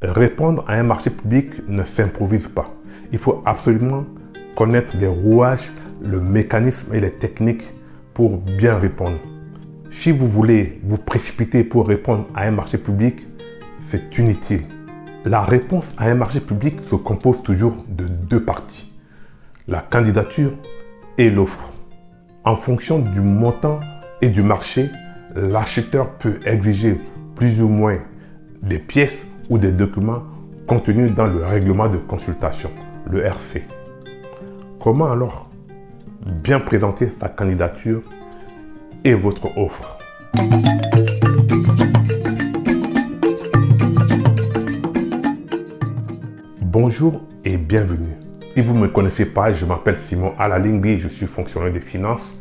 Répondre à un marché public ne s'improvise pas. Il faut absolument connaître les rouages, le mécanisme et les techniques pour bien répondre. Si vous voulez vous précipiter pour répondre à un marché public, c'est inutile. La réponse à un marché public se compose toujours de deux parties, la candidature et l'offre. En fonction du montant et du marché, l'acheteur peut exiger plus ou moins des pièces ou des documents contenus dans le règlement de consultation, le RC. Comment alors bien présenter sa candidature et votre offre? Bonjour et bienvenue. Si vous ne me connaissez pas, je m'appelle Simon Alalingbi, je suis fonctionnaire des finances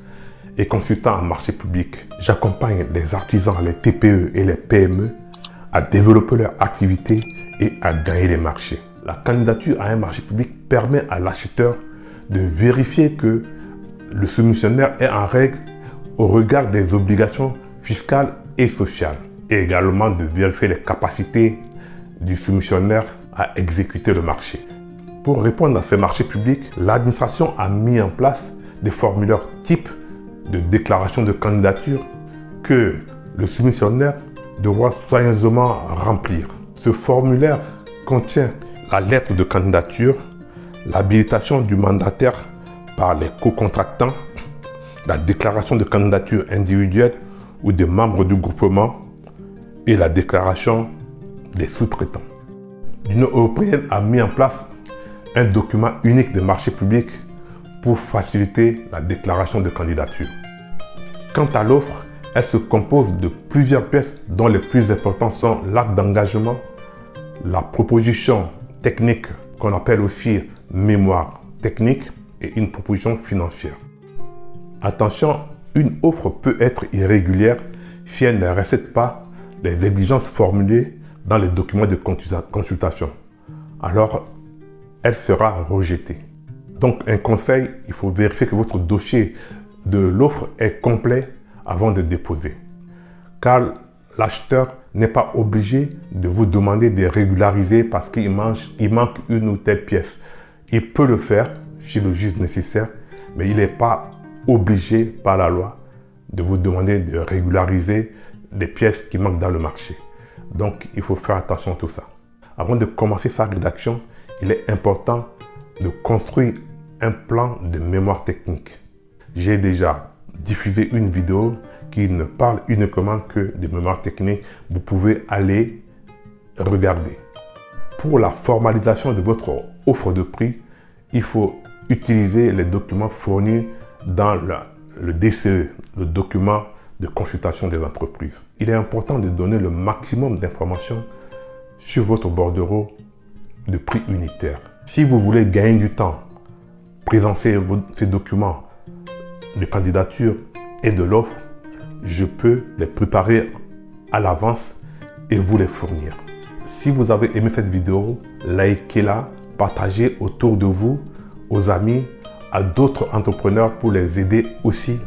et consultant en marché public. J'accompagne les artisans, les TPE et les PME à développer leur activité et à gagner les marchés. La candidature à un marché public permet à l'acheteur de vérifier que le soumissionnaire est en règle au regard des obligations fiscales et sociales, et également de vérifier les capacités du soumissionnaire à exécuter le marché. Pour répondre à ces marchés publics, l'administration a mis en place des formulaires types de déclaration de candidature que le soumissionnaire devra soigneusement remplir. Ce formulaire contient la lettre de candidature, l'habilitation du mandataire par les co-contractants, la déclaration de candidature individuelle ou des membres du groupement et la déclaration des sous-traitants. L'Union européenne a mis en place un document unique de marché public pour faciliter la déclaration de candidature. Quant à l'offre, elle se compose de plusieurs pièces dont les plus importantes sont l'acte d'engagement, la proposition technique qu'on appelle aussi mémoire technique et une proposition financière. Attention, une offre peut être irrégulière si elle ne respecte pas les exigences formulées dans les documents de consultation. Alors, elle sera rejetée. Donc, un conseil, il faut vérifier que votre dossier de l'offre est complet avant de déposer. Car l'acheteur n'est pas obligé de vous demander de régulariser parce qu'il manque une ou telle pièce. Il peut le faire si le juge nécessaire, mais il n'est pas obligé par la loi de vous demander de régulariser les pièces qui manquent dans le marché. Donc, il faut faire attention à tout ça. Avant de commencer sa rédaction, il est important de construire un plan de mémoire technique. J'ai déjà diffusé une vidéo qui ne parle uniquement que de mémoire technique. Vous pouvez aller regarder. Pour la formalisation de votre offre de prix, il faut utiliser les documents fournis dans le DCE, le document de consultation des entreprises. Il est important de donner le maximum d'informations sur votre bordereau de prix unitaire. Si vous voulez gagner du temps, présenter ces documents de candidature et de l'offre, je peux les préparer à l'avance et vous les fournir. Si vous avez aimé cette vidéo, likez-la, partagez autour de vous, aux amis, à d'autres entrepreneurs pour les aider aussi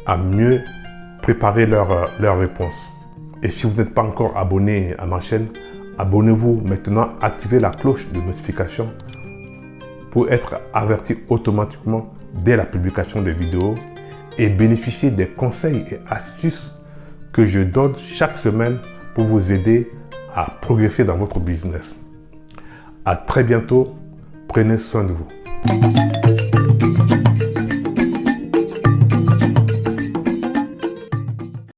à mieux préparer leurs réponses. Et si vous n'êtes pas encore abonné à ma chaîne, abonnez-vous maintenant, activez la cloche de notification pour être averti automatiquement dès la publication des vidéos et bénéficier des conseils et astuces que je donne chaque semaine pour vous aider à progresser dans votre business. À très bientôt, prenez soin de vous.